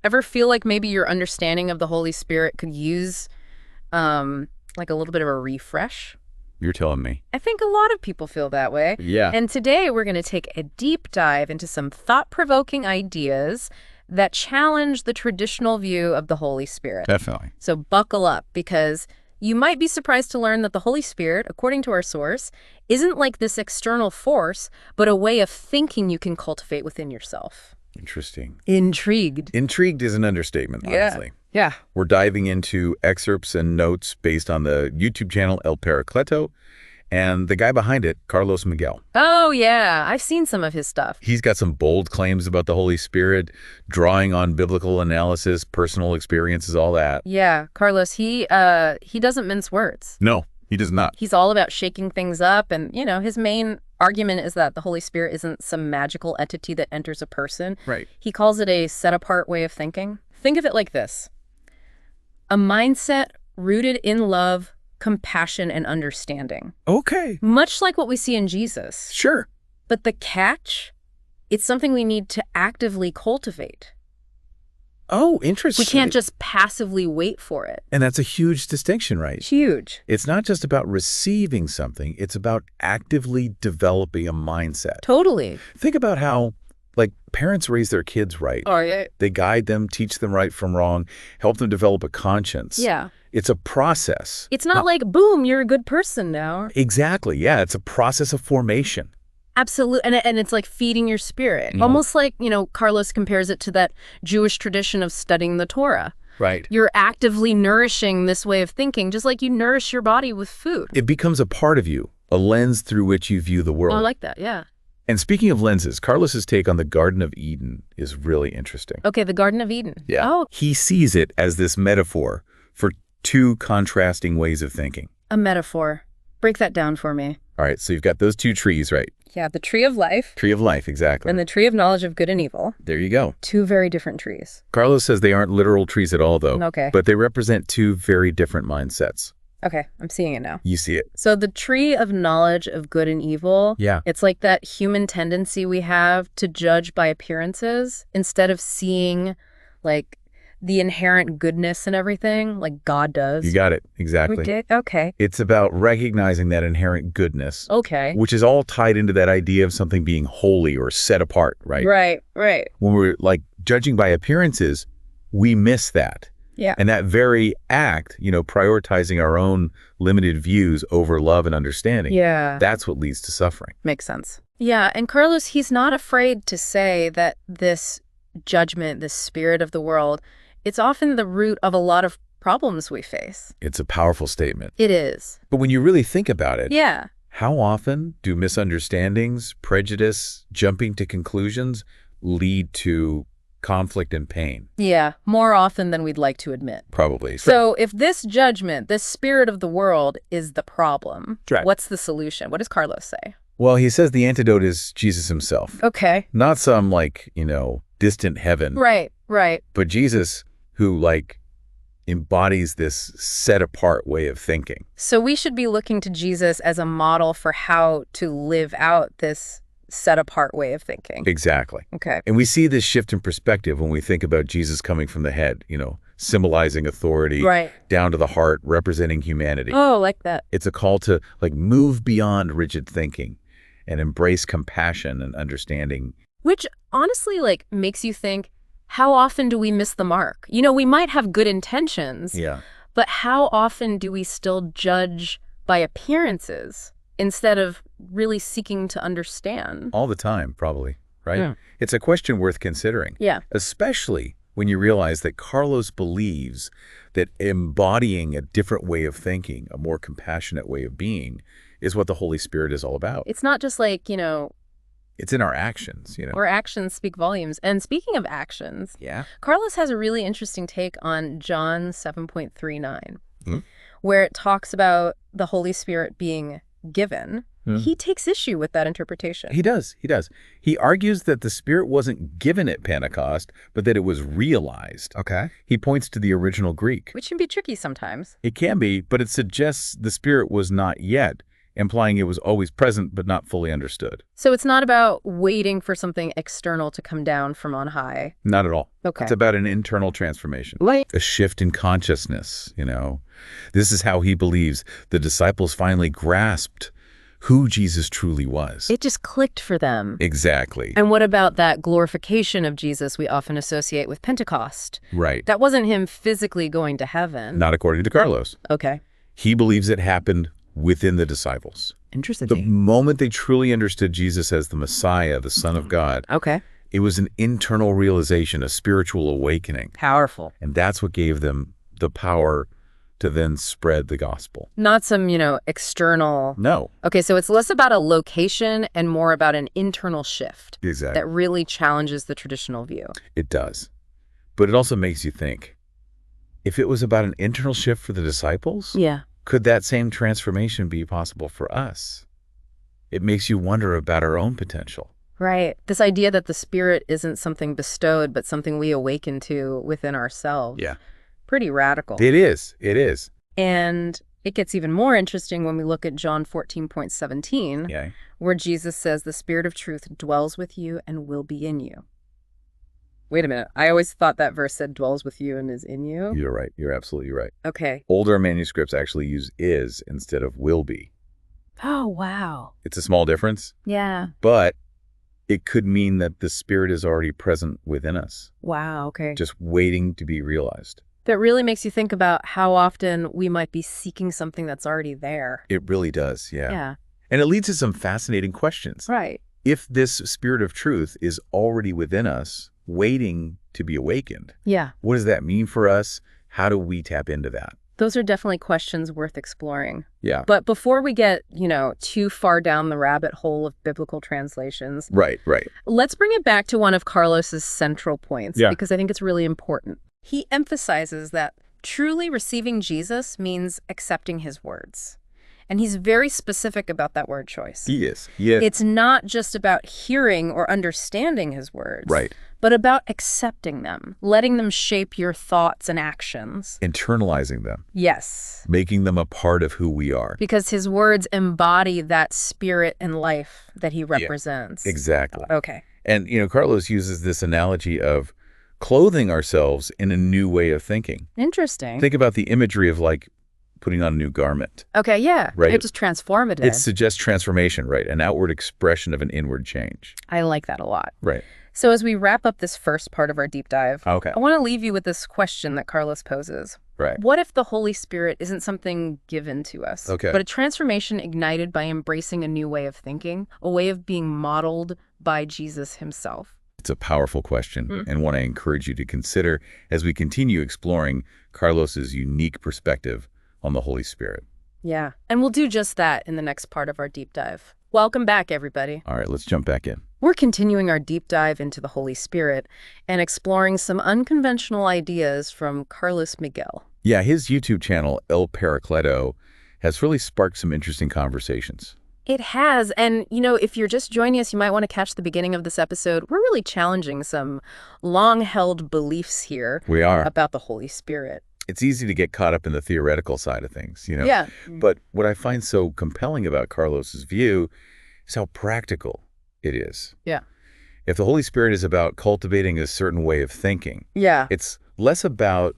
Ever feel like maybe your understanding of the Holy Spirit could use like a little bit of a refresh? You're telling me. I think a lot of people feel that way. Yeah. And today we're going to take a deep dive into some thought-provoking ideas that challenge the traditional view of the Holy Spirit. Definitely. So buckle up, because you might be surprised to learn that the Holy Spirit, according to our source, isn't like this external force, but a way of thinking you can cultivate within yourself. Interesting. Intrigued. Intrigued is an understatement, honestly. Yeah. We're diving into excerpts and notes based on the YouTube channel El Paracleto and the guy behind it, Carlos Miguel. Oh, yeah. I've seen some of his stuff. He's got some bold claims about the Holy Spirit, drawing on biblical analysis, personal experiences, all that. Yeah. Carlos, he doesn't mince words. No, he does not. He's all about shaking things up. And, his main argument is that the Holy Spirit isn't some magical entity that enters a person. Right. He calls it a set-apart way of thinking. Think of it like this: a mindset rooted in love, compassion, and understanding. Okay. Much like what we see in Jesus. Sure. But the catch, it's something we need to actively cultivate. Oh, interesting. We can't just passively wait for it. And that's a huge distinction, right? Huge. It's not just about receiving something. It's about actively developing a mindset. Totally. Think about how, parents raise their kids right. Oh, yeah. They guide them, teach them right from wrong, help them develop a conscience. Yeah. It's a process. It's not like, boom, you're a good person now. Exactly. Yeah, it's a process of formation. Absolutely. And it's like feeding your spirit. Mm-hmm. Almost like, Carlos compares it to that Jewish tradition of studying the Torah. Right. You're actively nourishing this way of thinking, just like you nourish your body with food. It becomes a part of you, a lens through which you view the world. Oh, I like that, yeah. And speaking of lenses, Carlos's take on the Garden of Eden is really interesting. Okay, the Garden of Eden. Yeah. Oh, He sees it as this metaphor for two contrasting ways of thinking. a metaphor. Break that down for me. All right, so you've got those two trees, right? Yeah, the tree of life Tree of life, exactly. and the tree of knowledge of good and evil. There you go. Two very different trees. Carlos says they aren't literal trees at all, though. Okay. But they represent two very different mindsets. Okay, I'm seeing it now. You see it. So the tree of knowledge of good and evil, Yeah. it's like that human tendency we have to judge by appearances instead of seeing the inherent goodness in everything like God does. You got it. Exactly. We did? Okay. It's about recognizing that inherent goodness, Okay. which is all tied into that idea of something being holy or set apart, right? Right. When we're judging by appearances, we miss that. Yeah. And that very act, prioritizing our own limited views over love and understanding, Yeah. that's what leads to suffering. Makes sense. Yeah, and Carlos, he's not afraid to say that this judgment, this spirit of the world, it's often the root of a lot of problems we face. It's a powerful statement. It is. But when you really think about it, Yeah. how often do misunderstandings, prejudice, jumping to conclusions lead to conflict and pain? Yeah, more often than we'd like to admit. Probably. So if this judgment, this spirit of the world is the problem, Right. what's the solution? What does Carlos say? Well, he says the antidote is Jesus himself. Okay. Not some distant heaven, Right. but Jesus who embodies this set apart way of thinking. So we should be looking to Jesus as a model for how to live out this set apart way of thinking. Exactly. Okay. And we see this shift in perspective when we think about Jesus coming from the head, symbolizing authority, Right. down to the heart, representing humanity. Oh, like that. It's a call to move beyond rigid thinking and embrace compassion and understanding. Which honestly makes you think, how often do we miss the mark? We might have good intentions, Yeah. but how often do we still judge by appearances instead of really seeking to understand? All the time, probably, right? Yeah. It's a question worth considering. Yeah. Especially when you realize that Carlos believes that embodying a different way of thinking, a more compassionate way of being, is what the Holy Spirit is all about. It's not just It's in our actions, our actions speak volumes. And speaking of actions, Yeah. Carlos has a really interesting take on John 7:39, Hmm? where it talks about the Holy Spirit being given. Hmm. He takes issue with that interpretation. He does. He argues that the Spirit wasn't given at Pentecost, but that it was realized. Okay. He points to the original Greek. Which can be tricky sometimes. It can be, but it suggests the Spirit was not yet implying it was always present but not fully understood. So it's not about waiting for something external to come down from on high. Not at all. Okay. It's about an internal transformation. Like, A shift in consciousness, This is how he believes the disciples finally grasped who Jesus truly was. it just clicked for them. Exactly. And what about that glorification of Jesus we often associate with Pentecost? Right. That wasn't him physically going to heaven. Not according to Carlos. Okay. He believes it happened within the disciples. Interesting. The moment they truly understood Jesus as the Messiah, the Son of God, Okay. it was an internal realization, a spiritual awakening. Powerful. And that's what gave them the power to then spread the gospel. Not some, external. No. Okay, so it's less about a location and more about an internal shift Exactly. that really challenges the traditional view. It does. But it also makes you think, if it was about an internal shift for the disciples, Yeah. could that same transformation be possible for us? It makes you wonder about our own potential. Right. This idea that the Spirit isn't something bestowed, but something we awaken to within ourselves. Yeah. Pretty radical. It is. It is. And it gets even more interesting when we look at John 14:17, Yeah. where Jesus says, the Spirit of truth dwells with you and will be in you. Wait a minute. I always thought that verse said dwells with you and is in you. You're right. You're absolutely right. Okay. Older manuscripts actually use is instead of will be. Oh, wow. It's a small difference, Yeah. but it could mean that the Spirit is already present within us, Wow. Okay. just waiting to be realized. That really makes you think about how often we might be seeking something that's already there. It really does, yeah. Yeah. And it leads to some fascinating questions. Right. If this Spirit of truth is already within us, waiting to be awakened, Yeah. what does that mean for us? How do we tap into that? Those are definitely questions worth exploring. Yeah. But before we get, too far down the rabbit hole of biblical translations, Right. let's bring it back to one of Carlos's central points, Yeah. because I think it's really important. He emphasizes that truly receiving Jesus means accepting his words. And he's very specific about that word choice. He is. Yes. It's not just about hearing or understanding his words, Right. but about accepting them, letting them shape your thoughts and actions. Internalizing them, Yes. making them a part of who we are. Because his words embody that spirit and life that he represents. Exactly. Okay. And, Carlos uses this analogy of clothing ourselves in a new way of thinking. Interesting. Think about the imagery of like putting on a new garment. Okay, yeah. Right. It's just transformative. It suggests transformation, right? An outward expression of an inward change. I like that a lot. Right. So as we wrap up this first part of our deep dive, Okay. I want to leave you with this question that Carlos poses. Right. What if the Holy Spirit isn't something given to us, Okay. but a transformation ignited by embracing a new way of thinking, a way of being modeled by Jesus himself? It's a powerful question and one I encourage you to consider as we continue exploring Carlos's unique perspective on the Holy Spirit. Yeah. And we'll do just that in the next part of our deep dive. Welcome back, everybody. All right, let's jump back in. We're continuing our deep dive into the Holy Spirit and exploring some unconventional ideas from Carlos Miguel. Yeah, his YouTube channel, El Paracleto, has really sparked some interesting conversations. It has. And, if you're just joining us, you might want to catch the beginning of this episode. We're really challenging some long-held beliefs here We are. about the Holy Spirit. It's easy to get caught up in the theoretical side of things, Yeah. But what I find so compelling about Carlos's view is how practical it is. Yeah. If the Holy Spirit is about cultivating a certain way of thinking, Yeah. it's less about,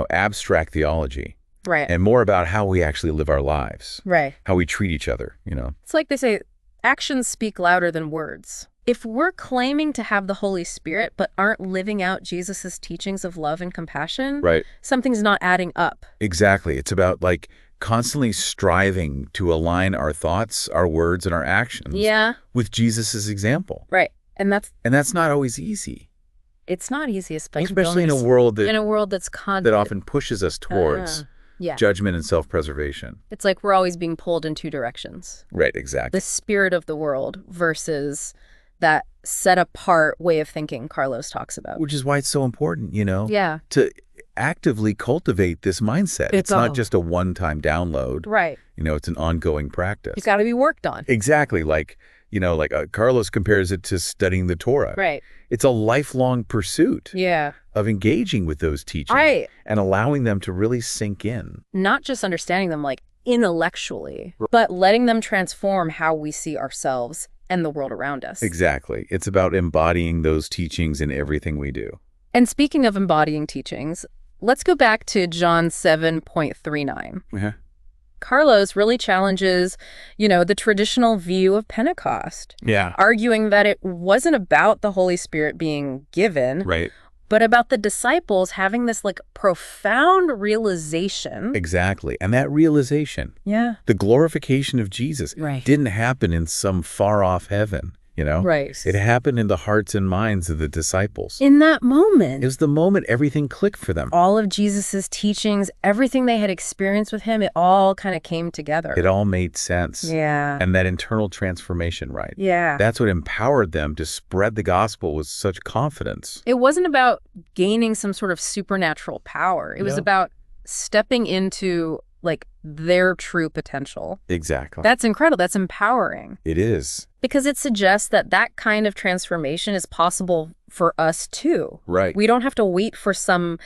abstract theology Right. and more about how we actually live our lives, Right. how we treat each other, It's like they say, actions speak louder than words. If we're claiming to have the Holy Spirit but aren't living out Jesus's teachings of love and compassion, Right. something's not adding up. Exactly. It's about constantly striving to align our thoughts, our words, and our actions Yeah. with Jesus's example. Right. And that's not always easy, it's not easy, especially in a world that's that often pushes us towards yeah. judgment and self-preservation. It's like we're always being pulled in two directions. Right, exactly. The spirit of the world versus that set-apart way of thinking Carlos talks about. Which is why it's so important, Yeah. to actively cultivate this mindset. It's not all- just a one-time download. Right. It's an ongoing practice. It's got to be worked on. Exactly. Carlos compares it to studying the Torah. Right. It's a lifelong pursuit Yeah. of engaging with those teachings Right. and allowing them to really sink in. Not just understanding them, like intellectually, but letting them transform how we see ourselves and the world around us. Exactly. It's about embodying those teachings in everything we do. And speaking of embodying teachings, let's go back to John 7:39. Yeah. Carlos really challenges, the traditional view of Pentecost, Yeah. arguing that it wasn't about the Holy Spirit being given, Right. but about the disciples having this profound realization. Exactly. And that realization, Yeah. the glorification of Jesus, Right. didn't happen in some far-off heaven, Right. It happened in the hearts and minds of the disciples. In that moment, It was the moment everything clicked for them. all of Jesus's teachings, everything they had experienced with him, it all kind of came together. It all made sense. Yeah. And that internal transformation, right? Yeah. That's what empowered them to spread the gospel with such confidence. It wasn't about gaining some sort of supernatural power. It was No. about stepping into their true potential. Exactly. That's incredible. That's empowering. It is. Because it suggests that that kind of transformation is possible for us too. Right. We don't have to wait for some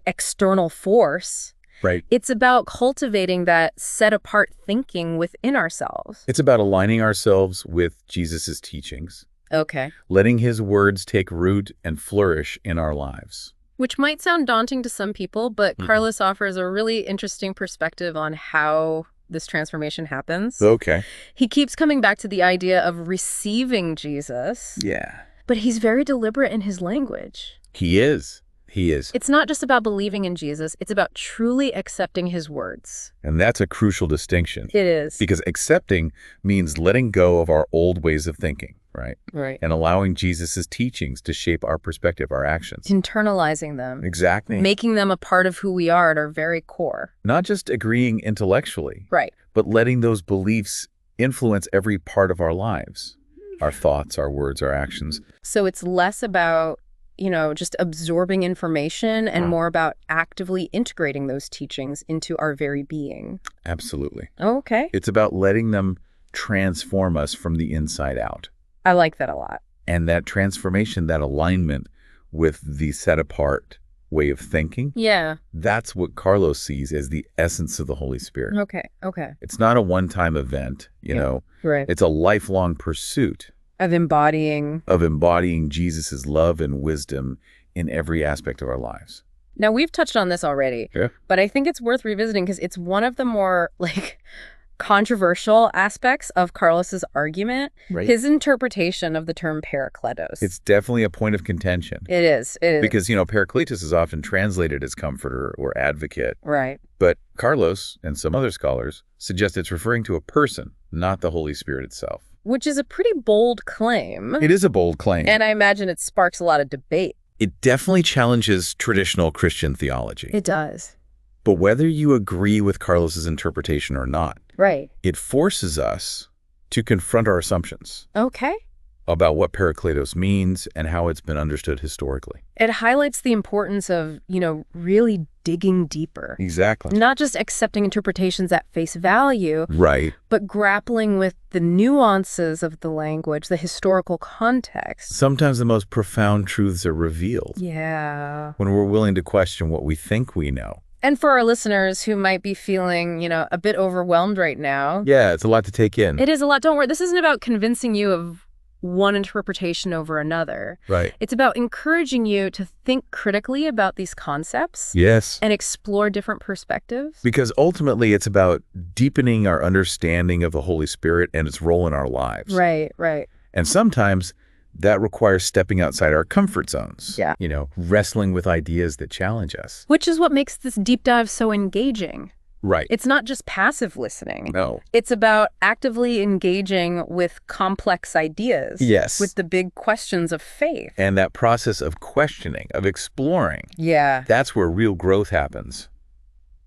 external force. Right. It's about cultivating that set apart thinking within ourselves. It's about aligning ourselves with Jesus's teachings, Okay. letting his words take root and flourish in our lives. Which might sound daunting to some people, but Carlos offers a really interesting perspective on how this transformation happens. Okay. He keeps coming back to the idea of receiving Jesus, Yeah. but he's very deliberate in his language. He is. He is. It's not just about believing in Jesus, it's about truly accepting his words. And that's a crucial distinction. It is. Because accepting means letting go of our old ways of thinking, right? Right. And allowing Jesus's teachings to shape our perspective, our actions. Internalizing them. Exactly. Making them a part of who we are at our very core. Not just agreeing intellectually, Right. but letting those beliefs influence every part of our lives. Our thoughts, our words, our actions. So it's less about just absorbing information and more about actively integrating those teachings into our very being. Absolutely. Oh, okay. It's about letting them transform us from the inside out. I like that a lot. And that transformation, that alignment with the set-apart way of thinking, Yeah. that's what Carlos sees as the essence of the Holy Spirit. Okay. Okay. It's not a one-time event, Right. It's a lifelong pursuit Of embodying. of embodying Jesus's love and wisdom in every aspect of our lives. Now, we've touched on this already, Yeah. but I think it's worth revisiting because it's one of the more controversial aspects of Carlos's argument. Right. His interpretation of the term parakletos. It's definitely a point of contention. It is. It is. Because, parakletos is often translated as comforter or advocate. Right. But Carlos and some other scholars suggest it's referring to a person, not the Holy Spirit itself. Which is a pretty bold claim. It is a bold claim. And I imagine it sparks a lot of debate. It definitely challenges traditional Christian theology. It does. But whether you agree with Carlos's interpretation or not, Right. it forces us to confront our assumptions Okay. about what parakletos means and how it's been understood historically. It highlights the importance of, really digging deeper. Exactly. Not just accepting interpretations at face value, Right. but grappling with the nuances of the language, the historical context. Sometimes the most profound truths are revealed Yeah. when we're willing to question what we think we know. And for our listeners who might be feeling, a bit overwhelmed right now, Yeah, it's a lot to take in. it is a lot. Don't worry. This isn't about convincing you of one interpretation over another. Right. It's about encouraging you to think critically about these concepts Yes. and explore different perspectives. Because ultimately it's about deepening our understanding of the Holy Spirit and its role in our lives. Right, right. And sometimes that requires stepping outside our comfort zones. Yeah. Wrestling with ideas that challenge us. Which is what makes this deep dive so engaging. Right. It's not just passive listening. No. It's about actively engaging with complex ideas. Yes. With the big questions of faith. And that process of questioning, of exploring, Yeah. that's where real growth happens.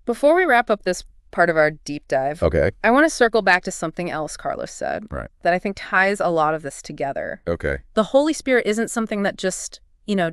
Before we wrap up this part of our deep dive, Okay. I want to circle back to something else Carlos said Right. that I think ties a lot of this together. Okay. The Holy Spirit isn't something that just,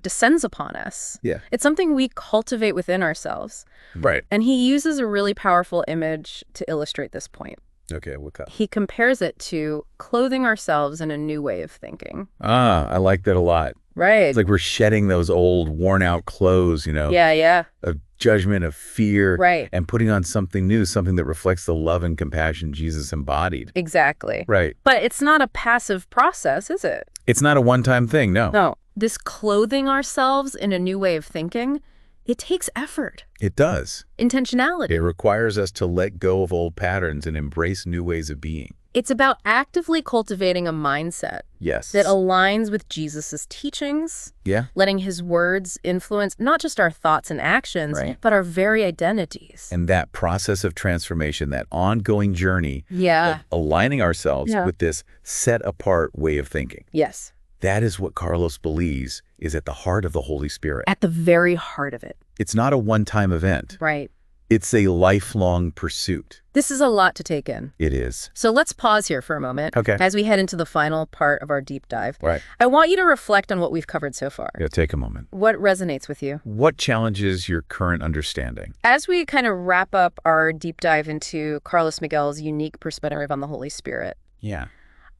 descends upon us. Yeah. It's something we cultivate within ourselves. Right. And he uses a really powerful image to illustrate this point. Okay. What's that? He compares it to clothing ourselves in a new way of thinking. I like that a lot. Right. It's like we're shedding those old, worn-out clothes, Yeah. of judgment, of fear, Right. and putting on something new, something that reflects the love and compassion Jesus embodied. Exactly. Right. But it's not a passive process, is it? It's not a one-time thing, no. No. This clothing ourselves in a new way of thinking, it takes effort, It does. intentionality. It requires us to let go of old patterns and embrace new ways of being. It's about actively cultivating a mindset Yes. that aligns with Jesus's teachings, Yeah. letting his words influence not just our thoughts and actions, Right. but our very identities. And that process of transformation, that ongoing journey, Yeah. aligning ourselves Yeah. with this set-apart way of thinking. Yes. That is what Carlos believes is at the heart of the Holy Spirit. At the very heart of it. It's not a one-time event. Right. It's a lifelong pursuit. This is a lot to take in. It is. So let's pause here for a moment. Okay. As we head into the final part of our deep dive. Right. I want you to reflect on what we've covered so far. Yeah, take a moment. What resonates with you? What challenges your current understanding? As we kind of wrap up our deep dive into Carlos Miguel's unique perspective on the Holy Spirit, Yeah.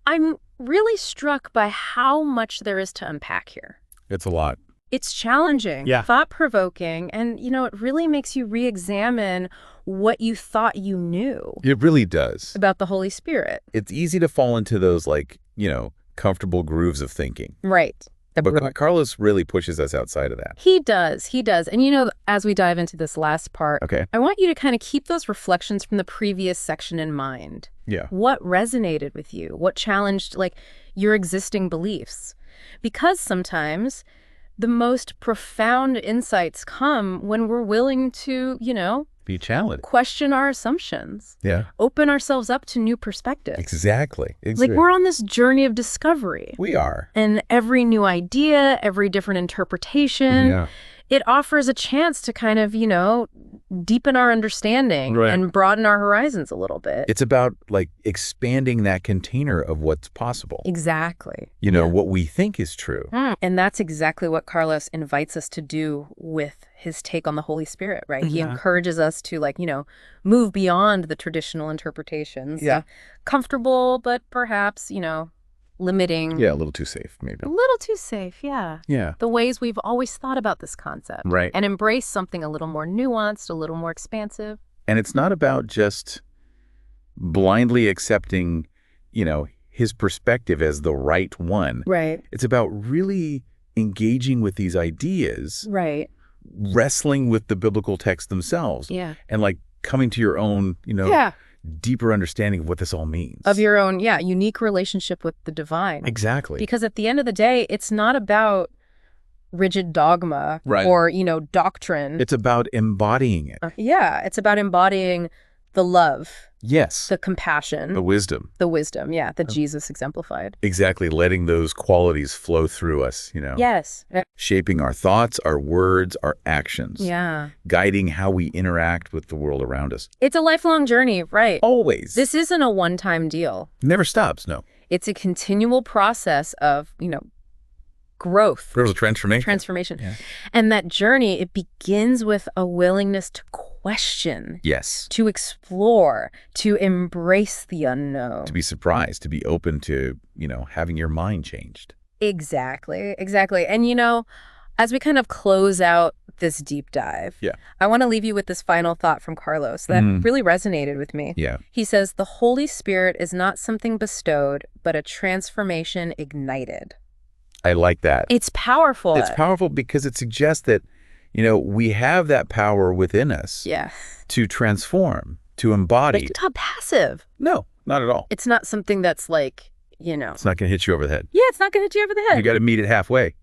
I'm really struck by how much there is to unpack here. It's a lot. It's challenging, Yeah. thought-provoking, and, it really makes you re-examine what you thought you knew It really does. about the Holy Spirit. It's easy to fall into those, comfortable grooves of thinking. Right. But Carlos really pushes us outside of that. He does. And, as we dive into this last part, Okay. I want you to kind of keep those reflections from the previous section in mind. Yeah. What resonated with you? What challenged, your existing beliefs? Because sometimes the most profound insights come when we're willing to, Be challenged. question our assumptions, Yeah. open ourselves up to new perspectives. Exactly. We're on this journey of discovery. We are. And every new idea, every different interpretation, Yeah. it offers a chance to kind of, deepen our understanding Right. and broaden our horizons a little bit. It's about expanding that container of what's possible. Exactly. What we think is true. And that's exactly what Carlos invites us to do with his take on the Holy Spirit, right? He Yeah. encourages us to, move beyond the traditional interpretations. Yeah. Comfortable, but perhaps, limiting. Yeah, a little too safe, maybe. A little too safe, yeah. Yeah. The ways we've always thought about this concept. Right. And embrace something a little more nuanced, a little more expansive. And it's not about just blindly accepting, his perspective as the right one. Right. It's about really engaging with these ideas, Right. wrestling with the biblical texts themselves, Yeah. and coming to your own, Yeah. deeper understanding of what this all means. Of your own, unique relationship with the divine. Exactly. Because at the end of the day, it's not about rigid dogma Right. or, doctrine. It's about embodying it. Yeah, it's about embodying the love, Yes. the compassion, The wisdom. the wisdom, that Jesus exemplified. Exactly. Letting those qualities flow through us, Yes. shaping our thoughts, our words, our actions, Yeah. guiding how we interact with the world around us. It's a lifelong journey, right? Always. This isn't a one-time deal. never stops, no. It's a continual process of, growth, There's a transformation. transformation. Yeah. And that journey, it begins with a willingness to question, Yes. to explore, to embrace the unknown. To be surprised, to be open to, having your mind changed. Exactly. And, as we kind of close out this deep dive, Yeah. I want to leave you with this final thought from Carlos that really resonated with me. Yeah. He says, the Holy Spirit is not something bestowed, but a transformation ignited. I like that. It's powerful. It's powerful because it suggests that, we have that power within us Yeah. to transform, to embody. But it's not passive. No, not at all. It's not something that's It's not going to hit you over the head. yeah, it's not going to hit you over the head. You got to meet it halfway,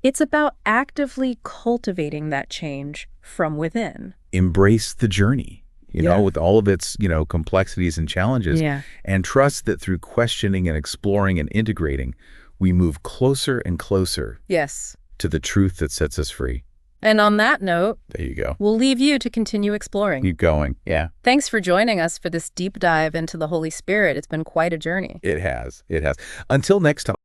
It's about actively cultivating that change from within. Embrace the journey, Yeah. with all of its, complexities and challenges. Yeah. And trust that through questioning and exploring and integrating, we move closer and closer Yes. to the truth that sets us free. And on that note, There you go. we'll leave you to continue exploring. Keep going. Yeah, Thanks for joining us for this deep dive into the Holy Spirit. It's been quite a journey. it has. It has. Until next time.